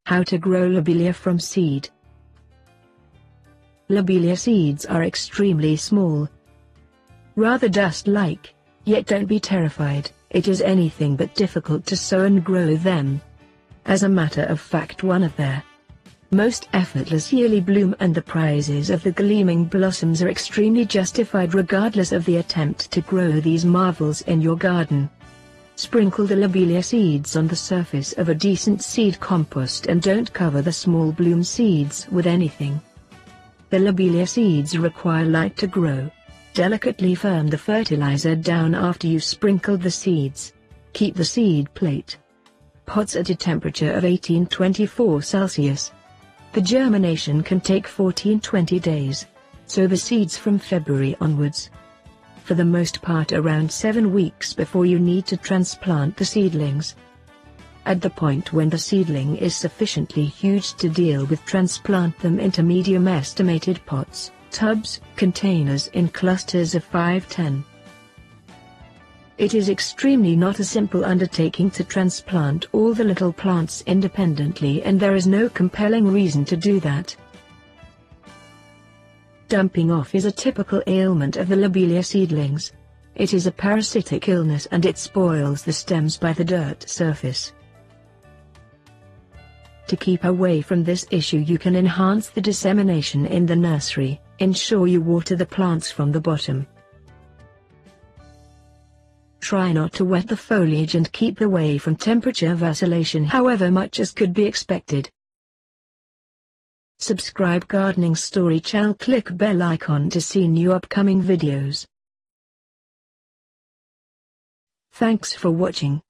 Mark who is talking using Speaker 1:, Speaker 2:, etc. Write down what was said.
Speaker 1: How to grow lobelia from seed. Lobelia seeds are extremely small, rather dust-like, yet don't be terrified, it is anything but difficult to sow and grow them. As a matter of fact, one of their most effortless yearly bloom and the prizes of the gleaming blossoms are extremely justified regardless of the attempt to grow these marvels in your garden. Sprinkle the lobelia seeds on the surface of a decent seed compost and don't cover the small bloom seeds with anything. The lobelia seeds require light to grow. Delicately firm the fertilizer down after you've sprinkled the seeds. Keep the seed plate pots at a temperature of 18-24 Celsius. The germination can take 14-20 days. Sow the seeds from February onwards. For the most part around 7 weeks before you need to transplant the seedlings. At the point when the seedling is sufficiently huge to deal with, transplant them into medium estimated pots, tubs, containers in clusters of 5-10. It is extremely not a simple undertaking to transplant all the little plants independently, and there is no compelling reason to do that. Dumping off is a typical ailment of the lobelia seedlings. It is a parasitic illness and it spoils the stems by the dirt surface. To keep away from this issue, you can enhance the dissemination in the nursery. Ensure you water the plants from the bottom. Try not to wet the foliage and keep away from temperature vacillation however much as could be expected. Subscribe Gardening Story channel, click bell icon to see new upcoming videos. Thanks for watching.